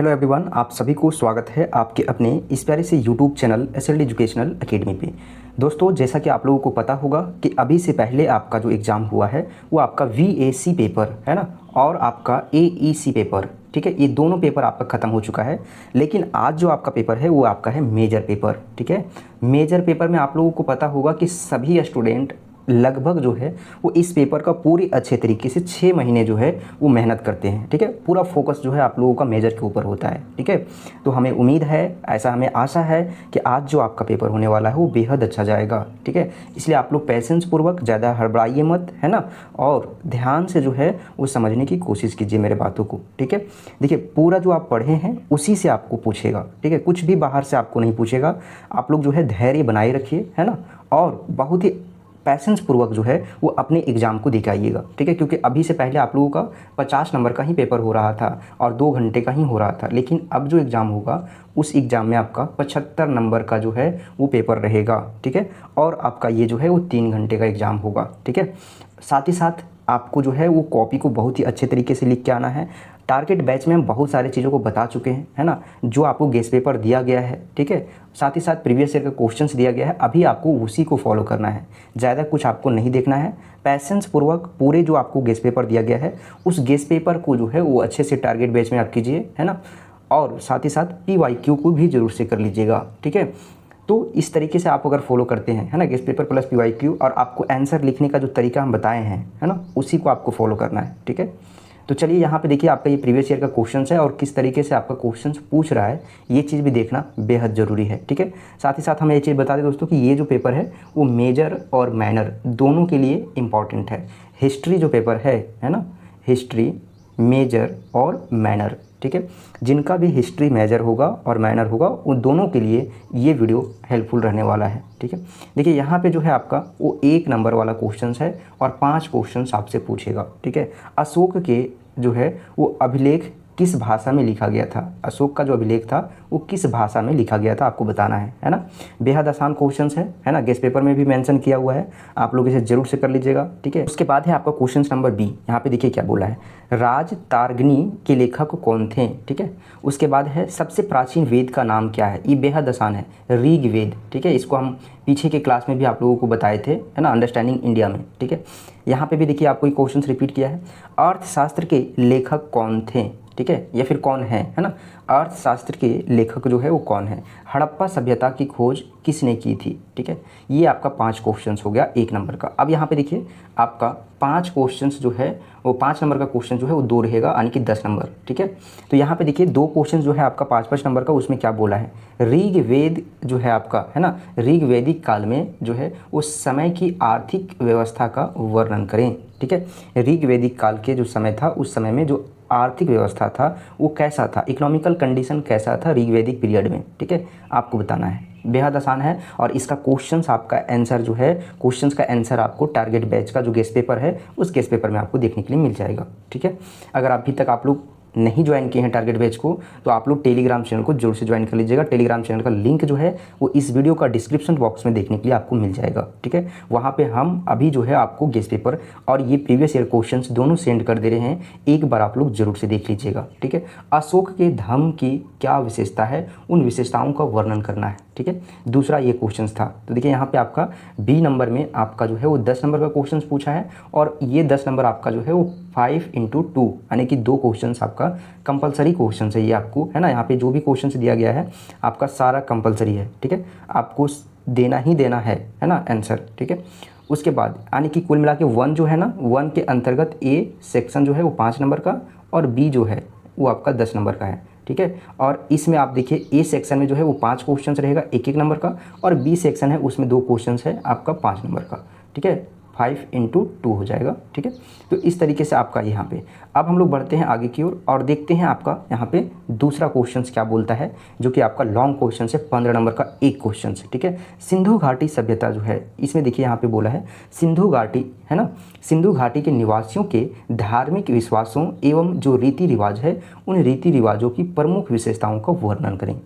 Hello everyone, आप सभी को स्वागत है आपके अपने इस प्यारे से YouTube channel SLD educational academy पे। दोस्तों, जैसा कि आप लोगों को पता होगा कि अभी से पहले आपका जो एग्ज़ाम हुआ है वो आपका वीएसी पेपर है ना, और आपका एईसी पेपर, ठीक है, ये दोनों पेपर आपका ख़त्म हो चुका है। लेकिन आज जो आपका पेपर है वो आपका है मेजर पेपर, ठीक है। मेजर पेपर में आप लोगों को पता होगा कि सभी स्टूडेंट लगभग जो है वो इस पेपर का पूरी अच्छे तरीके से 6 महीने जो है वो मेहनत करते हैं, ठीक है। पूरा फोकस जो है आप लोगों का मेजर के ऊपर होता है, ठीक है। तो हमें उम्मीद है, ऐसा हमें आशा है कि आज जो आपका पेपर होने वाला है वो बेहद अच्छा जाएगा, ठीक है। इसलिए आप लोग पेशेंस पूर्वक, ज़्यादा हड़बड़ाइए मत, है ना, और ध्यान से जो है वो समझने की कोशिश कीजिए मेरे बातों को, ठीक है। देखिए, पूरा जो आप पढ़े हैं उसी से आपको पूछेगा, ठीक है, कुछ भी बाहर से आपको नहीं पूछेगा। आप लोग जो है धैर्य बनाए रखिए, है ना, और बहुत ही पैसेंस पूर्वक जो है वो अपने एग्ज़ाम को दिखाइएगा, ठीक है। क्योंकि अभी से पहले आप लोगों का 50 नंबर का ही पेपर हो रहा था और 2 घंटे का ही हो रहा था, लेकिन अब जो एग्ज़ाम होगा उस एग्ज़ाम में आपका 75 नंबर का जो है वो पेपर रहेगा, ठीक है। और आपका ये जो है वो 3 घंटे का एग्ज़ाम होगा, ठीक है। साथ ही साथ आपको जो है वो कॉपी को बहुत ही अच्छे तरीके से लिख के आना है। टारगेट बैच में हम बहुत सारी चीज़ों को बता चुके हैं, है ना, जो आपको गेस्ट पेपर दिया गया है, ठीक है। साथ ही साथ प्रीवियस ईयर का क्वेश्चंस दिया गया है, अभी आपको उसी को फॉलो करना है, ज़्यादा कुछ आपको नहीं देखना है। पैसेंस पूर्वक पूरे जो आपको गेस्ट पेपर दिया गया है उस गेस्ट पेपर को जो है वो अच्छे से टारगेट बैच में आप कीजिए, है ना, और साथ ही साथ PYQ को भी ज़रूर से कर लीजिएगा, ठीक है। तो इस तरीके से आप अगर फॉलो करते हैं, है ना, गेस्ट पेपर प्लस PYQ, और आपको आंसर लिखने का जो तरीका हम बताए हैं, है ना, उसी को आपको फॉलो करना है, ठीक है। तो चलिए यहाँ पे देखिए, आपका ये प्रीवियस ईयर का क्वेश्चन है और किस तरीके से आपका क्वेश्चन पूछ रहा है, ये चीज़ भी देखना बेहद ज़रूरी है, ठीक है। साथ ही साथ हमें ये चीज़ बता दें दोस्तों कि ये जो पेपर है वो मेजर और माइनर दोनों के लिए इम्पॉर्टेंट है। हिस्ट्री जो पेपर है ना, हिस्ट्री मेजर और माइनर, ठीक है, जिनका भी हिस्ट्री मेजर होगा और माइनर होगा उन दोनों के लिए ये वीडियो हेल्पफुल रहने वाला है, ठीक है। देखिए, यहाँ पे जो है आपका वो 1 नंबर वाला क्वेश्चन है और 5 क्वेश्चन आपसे पूछेगा, ठीक है। अशोक के जो है वो अभिलेख किस भाषा में लिखा गया था, अशोक का जो अभिलेख था वो किस भाषा में लिखा गया था आपको बताना है ना। बेहद आसान क्वेश्चन है ना, गेस्ट पेपर में भी मेंशन किया हुआ है, आप लोग इसे जरूर से कर लीजिएगा, ठीक है। उसके बाद है आपका क्वेश्चन नंबर B। यहाँ पे देखिए क्या बोला है, राज तार्गनी के लेखक कौन थे, ठीक है। उसके बाद है सबसे प्राचीन वेद का नाम क्या है, ये बेहद आसान है, ऋग्वेद, ठीक है। इसको हम पीछे के क्लास में भी आप लोगों को बताए थे, है ना, अंडरस्टैंडिंग इंडिया में, ठीक है। यहाँ पे भी देखिए आपको ये क्वेश्चन रिपीट किया है, अर्थशास्त्र के लेखक कौन थे, ठीक है, या फिर कौन है ना, अर्थशास्त्र के लेखक जो है वो कौन है। हड़प्पा सभ्यता की खोज किसने की थी, ठीक है। ये आपका 5 क्वेश्चंस हो गया 1 नंबर का। अब यहाँ पे देखिए आपका 5 क्वेश्चंस जो है वो 5 नंबर का क्वेश्चन जो है वो 2 रहेगा, यानी कि 10 नंबर, ठीक है। तो यहाँ पे देखिए 2 क्वेश्चन जो है आपका 5-5 नंबर का, उसमें क्या बोला है, ऋग्वेद जो है आपका, है ना, ऋग्वैदिक काल में जो है उस समय की आर्थिक व्यवस्था का वर्णन करें, ठीक है। ऋग्वैदिक काल के जो समय था उस समय में जो आर्थिक व्यवस्था था वो कैसा था, इकोनॉमिकल कंडीशन कैसा था ऋग्वैदिक पीरियड में, ठीक है, आपको बताना है। बेहद आसान है और इसका क्वेश्चंस आपका आंसर जो है, क्वेश्चंस का आंसर आपको टारगेट बैच का जो गेस्ट पेपर है उस गेस्ट पेपर में आपको देखने के लिए मिल जाएगा, ठीक है। अगर अभी तक आप लोग नहीं ज्वाइन किए हैं टारगेट बैच को तो आप लोग टेलीग्राम चैनल को जरूर से ज्वाइन कर लीजिएगा। टेलीग्राम चैनल का लिंक जो है वो इस वीडियो का डिस्क्रिप्शन बॉक्स में देखने के लिए आपको मिल जाएगा, ठीक है। वहाँ पे हम अभी जो है आपको गेस्ट पेपर और ये प्रीवियस ईयर क्वेश्चंस दोनों सेंड कर दे रहे हैं, एक बार आप लोग जरूर से देख लीजिएगा, ठीक है। अशोक के धम्म की क्या विशेषता है, उन विशेषताओं का वर्णन करना है, ठीक है। दूसरा ये क्वेश्चन था, तो देखिए यहाँ पे आपका B नंबर में आपका जो है वो 10 नंबर का क्वेश्चन पूछा है और ये 10 नंबर आपका जो है वो 5x2 यानी कि 2 क्वेश्चन आपका कंपलसरी क्वेश्चन है ये आपको, है ना। यहाँ पे जो भी क्वेश्चन दिया गया है आपका सारा कंपलसरी है, ठीक है, आपको देना ही देना है ना आंसर, ठीक है। उसके बाद यानी कि कुल मिला के 1 जो है ना, 1 के अंतर्गत A सेक्शन जो है वो 5 नंबर का और B जो है वो आपका 10 नंबर का है, ठीक है। और इसमें आप देखिए A सेक्शन में जो है वो 5 क्वेश्चन रहेगा 1-1 नंबर का, और B सेक्शन है उसमें 2 क्वेश्चन है आपका 5 नंबर का, ठीक है, 5x2 हो जाएगा, ठीक है। तो इस तरीके से आपका यहाँ पे, अब हम लोग बढ़ते हैं आगे की ओर और देखते हैं आपका यहाँ पे दूसरा क्वेश्चन क्या बोलता है, जो कि आपका लॉन्ग क्वेश्चन है, 15 नंबर का एक क्वेश्चन है, ठीक है। सिंधु घाटी सभ्यता जो है इसमें देखिए यहाँ पे बोला है सिंधु घाटी, है ना, सिंधु घाटी के निवासियों के धार्मिक विश्वासों एवं जो रीति रिवाज है उन रीति रिवाजों की प्रमुख विशेषताओं का वर्णन करें,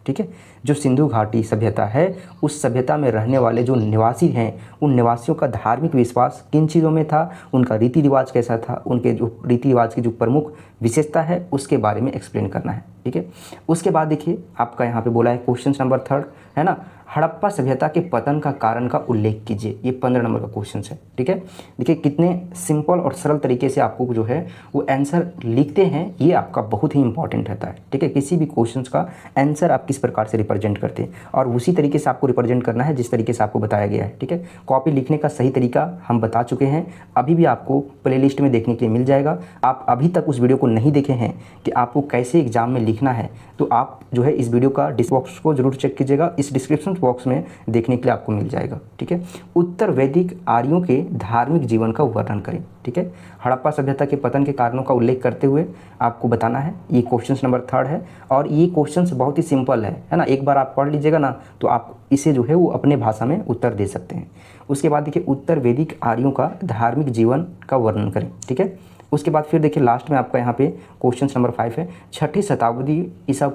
ठीक है। जो सिंधु घाटी सभ्यता है उस सभ्यता में रहने वाले जो निवासी हैं उन निवासियों का धार्मिक विश्वास किन चीज़ों में था, उनका रीति रिवाज कैसा था, उनके जो रीति रिवाज की जो प्रमुख विशेषता है उसके बारे में एक्सप्लेन करना है। ठीक है, उसके बाद देखिए आपका यहाँ पे बोला है क्वेश्चन नंबर 3 है ना, हड़प्पा सभ्यता के पतन का कारण का उल्लेख कीजिए। ये 15 नंबर का क्वेश्चन है। ठीक है, देखिए कितने सिंपल और सरल तरीके से आपको जो है वो आंसर लिखते हैं, ये आपका बहुत ही इंपॉर्टेंट रहता है। ठीक है, किसी भी क्वेश्चंस का आंसर आप किस प्रकार से रिप्रेजेंट करते हैं और उसी तरीके से आपको रिप्रेजेंट करना है जिस तरीके से आपको बताया गया है। ठीक है, कॉपी लिखने का सही तरीका हम बता चुके हैं, अभी भी आपको प्लेलिस्ट में देखने के लिए मिल जाएगा। आप अभी तक उस वीडियो को नहीं देखे हैं कि आपको कैसे एग्जाम में लिखना है, तो आप जो है इस वीडियो का बॉक्स को जरूर चेक कीजिएगा, इस डिस्क्रिप्शन बॉक्स में देखने के लिए आपको मिल जाएगा। ठीक है, उत्तर वैदिक आर्यों के धार्मिक जीवन का वर्णन करें। ठीक है, हड़प्पा सभ्यता के पतन के कारणों का उल्लेख करते हुए आपको बताना है। ये क्वेश्चन नंबर 3 है और ये क्वेश्चन बहुत ही सिंपल है ना, एक बार आप पढ़ लीजिएगा ना तो आप इसे जो है वो अपने भाषा में उत्तर दे सकते हैं। उसके बाद देखिए उत्तर वैदिक आर्यों का धार्मिक जीवन का वर्णन करें। ठीक है, उसके बाद फिर देखिए लास्ट में आपका यहाँ पे क्वेश्चन नंबर 5 है, 6ठी शताब्दी ईसा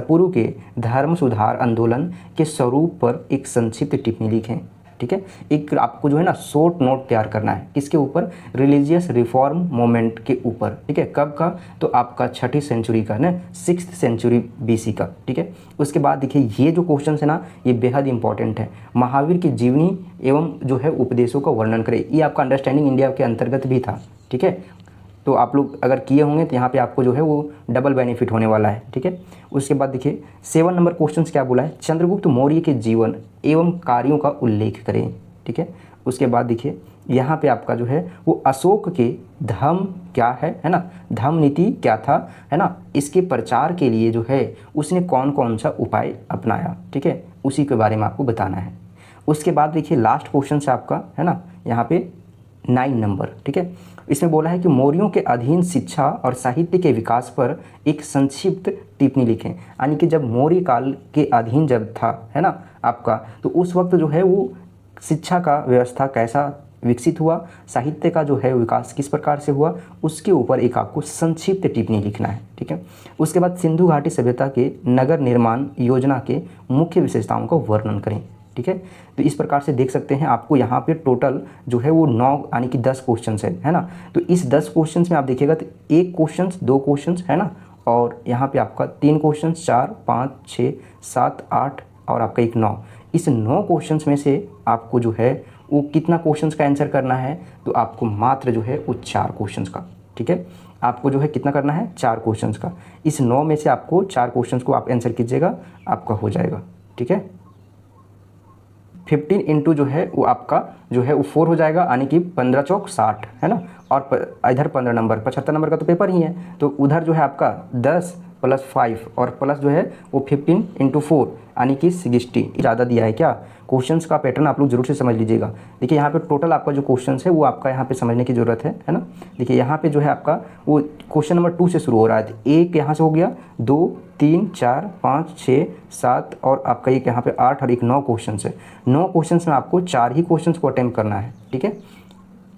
पूर्व के धर्म सुधार आंदोलन के स्वरूप पर एक संक्षिप्त टिप्पणी लिखें। ठीक है, एक आपको जो है ना शॉर्ट नोट तैयार करना है, किसके ऊपर, रिलीजियस रिफॉर्म मोमेंट के ऊपर। ठीक है, कब का, तो आपका 6ठी सेंचुरी का ना, 6th सेंचुरी BC का। ठीक है, उसके बाद देखिए ये जो क्वेश्चन है ना ये बेहद इंपॉर्टेंट है, महावीर की जीवनी एवं जो है उपदेशों का वर्णन करें। ये आपका अंडरस्टैंडिंग इंडिया के अंतर्गत भी था। ठीक है, तो आप लोग अगर किए होंगे तो यहाँ पे आपको जो है वो डबल बेनिफिट होने वाला है। ठीक है, उसके बाद देखिए 7 नंबर क्वेश्चन क्या बोला है, चंद्रगुप्त मौर्य के जीवन एवं कार्यों का उल्लेख करें। ठीक है, उसके बाद देखिए यहाँ पे आपका जो है वो अशोक के धम्म क्या है ना, धम्म नीति क्या था, है ना, इसके प्रचार के लिए जो है उसने कौन कौन सा उपाय अपनाया। ठीक है, उसी के बारे में आपको बताना है। उसके बाद देखिए लास्ट क्वेश्चन से आपका है ना यहाँ पे 9 नंबर। ठीक है, इसमें बोला है कि मौर्यों के अधीन शिक्षा और साहित्य के विकास पर एक संक्षिप्त टिप्पणी लिखें। यानी कि जब मौर्य काल के अधीन जब था है ना आपका, तो उस वक्त जो है वो शिक्षा का व्यवस्था कैसा विकसित हुआ, साहित्य का जो है विकास किस प्रकार से हुआ, उसके ऊपर एक आपको संक्षिप्त टिप्पणी लिखना है। ठीक है, उसके बाद सिंधु घाटी सभ्यता के नगर निर्माण योजना के मुख्य विशेषताओं का वर्णन करें। ठीक है, तो इस प्रकार से देख सकते हैं आपको यहाँ पे टोटल जो है वो 9 यानी कि 10 क्वेश्चन है ना। तो इस 10 क्वेश्चन में आप देखिएगा तो 1 क्वेश्चन 2 क्वेश्चन है ना, और यहाँ पे आपका 3 क्वेश्चन 4 5 6 7 8 और आपका एक 9। इस 9 क्वेश्चन में से आपको जो है वो कितना क्वेश्चन का आंसर करना है, तो आपको मात्र जो है वो 4 क्वेश्चन का। ठीक है, आपको जो है कितना करना है, 4 क्वेश्चन का। इस 9 में से आपको 4 क्वेश्चन को आप आंसर कीजिएगा, आपका हो जाएगा। ठीक है, 15 इंटू जो है वो आपका जो है वो 4 हो जाएगा, यानी कि 15 चौक 60 है ना, और इधर 15 नंबर 75 नंबर का तो पेपर ही है, तो उधर जो है आपका 10 + 5 और प्लस जो है वो 15 इंटू 4 यानी कि 60 ज़्यादा दिया है क्या। क्वेश्चंस का पैटर्न आप लोग जरूर से समझ लीजिएगा। देखिए यहाँ पे टोटल आपका जो क्वेश्चंस है वो आपका यहाँ पे समझने की ज़रूरत है ना। देखिए यहाँ पे जो है आपका वो क्वेश्चन नंबर 2 से शुरू हो रहा है, एक यहाँ से हो गया, 2 3 4 5 6 7 और आपका एक यहाँ पे 8 और एक 9 क्वेश्चन है। 9 क्वेश्चन में आपको 4 ही क्वेश्चन को अटेम्प्ट करना है। ठीक है,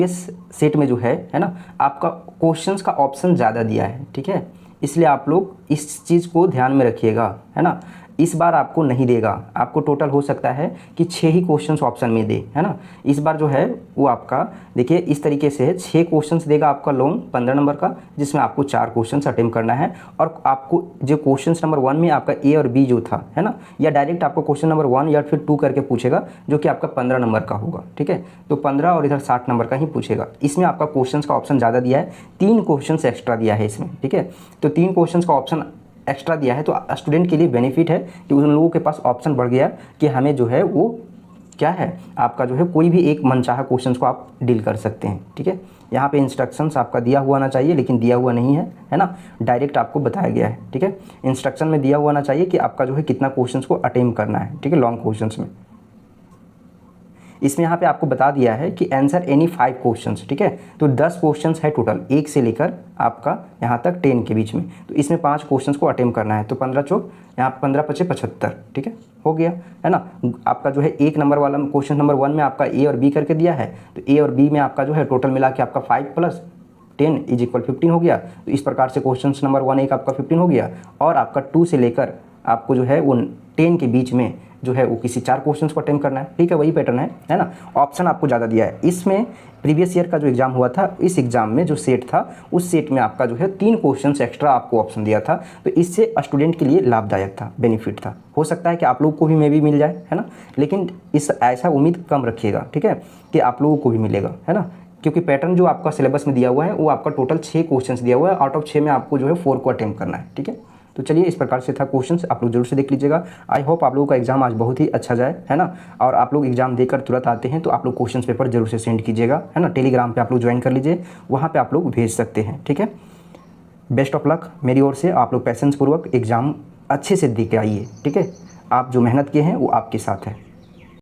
इस सेट में जो है ना आपका क्वेश्चंस का ऑप्शन ज़्यादा दिया है। ठीक है, इसलिए आप लोग इस चीज़ को ध्यान में रखिएगा, है ना। इस बार आपको नहीं देगा, आपको टोटल हो सकता है कि 6 ही क्वेश्चंस ऑप्शन में दे, है ना। इस बार जो है वो आपका देखिए इस तरीके से 6 क्वेश्चंस देगा आपका लॉन्ग 15 नंबर का, जिसमें आपको 4 क्वेश्चंस अटेम्प्ट करना है। और आपको जो क्वेश्चन नंबर 1 में आपका ए और बी जो था, है ना, या डायरेक्ट आपको क्वेश्चन नंबर 1 या फिर 2 करके पूछेगा, जो कि आपका 15 नंबर का होगा। ठीक है, तो 15 और इधर 60 नंबर का ही पूछेगा। इसमें आपका क्वेश्चन का ऑप्शन ज़्यादा दिया है, 3 क्वेश्चन एक्स्ट्रा दिया है इसमें। ठीक है, तो 3 क्वेश्चन का ऑप्शन एक्स्ट्रा दिया है, तो स्टूडेंट के लिए बेनिफिट है कि उन लोगों के पास ऑप्शन बढ़ गया कि हमें जो है वो क्या है आपका जो है कोई भी एक मनचाहा क्वेश्चन को आप डील कर सकते हैं। ठीक है, यहाँ पे इंस्ट्रक्शंस आपका दिया हुआ ना चाहिए, लेकिन दिया हुआ नहीं है ना, डायरेक्ट आपको बताया गया है। ठीक है, इंस्ट्रक्शन में दिया हुआ ना चाहिए कि आपका जो है कितना क्वेश्चन को अटेम्प्ट करना है। ठीक है, लॉन्ग क्वेश्चन में इसमें यहाँ पे आपको बता दिया है कि आंसर एनी 5 क्वेश्चंस। ठीक है, तो 10 क्वेश्चंस है टोटल, 1 से लेकर आपका यहाँ तक 10 के बीच में, तो इसमें 5 क्वेश्चंस को अटेम्प्ट करना है। तो 15 चौक यहाँ 15 × 5 = 75। ठीक है, हो गया, है ना। आपका जो है 1 नंबर वाला क्वेश्चन नंबर 1 में आपका ए और बी करके दिया है, तो ए और बी में आपका जो है टोटल मिला के आपका 5 + 10 इज इक्वल 15 हो गया। तो इस प्रकार से क्वेश्चन नंबर 1 एक आपका 15 हो गया, और आपका 2 से लेकर आपको जो है वो 10 के बीच में जो है वो किसी 4 क्वेश्चंस को अटेम्प्ट करना है। ठीक है, वही पैटर्न है ना। ऑप्शन आपको ज़्यादा दिया है। इसमें प्रीवियस ईयर का जो एग्ज़ाम हुआ था, इस एग्ज़ाम में जो सेट था, उस सेट में आपका जो है 3 क्वेश्चंस एक्स्ट्रा आपको ऑप्शन दिया था। तो इससे स्टूडेंट के लिए लाभदायक था, बेनिफिट था। हो सकता है कि आप लोग को भी मे भी मिल जाए, है ना, लेकिन इस ऐसा उम्मीद कम रखिएगा, ठीक है, कि आप लोगों को भी मिलेगा, है ना, क्योंकि पैटर्न जो आपका सिलेबस में दिया हुआ है वो आपका टोटल 6 क्वेश्चंस दिया हुआ है। आउट ऑफ 6 में आपको जो है 4 को अटेम्प्ट करना है। ठीक है, तो चलिए इस प्रकार से था क्वेश्चंस, आप लोग जरूर से देख लीजिएगा। आई होप आप लोगों का एग्जाम आज बहुत ही अच्छा जाए, है ना। और आप लोग एग्जाम देकर तुरंत आते हैं तो आप लोग क्वेश्चन पेपर जरूर से सेंड कीजिएगा, है ना। टेलीग्राम पे आप लोग ज्वाइन कर लीजिए, वहाँ पे आप लोग भेज सकते हैं। ठीक है, बेस्ट ऑफ लक मेरी ओर से। आप लोग पैसेंस पूर्वक एग्जाम अच्छे से दे के आइए। ठीक है, आप जो मेहनत किए हैं वो आपके साथ है।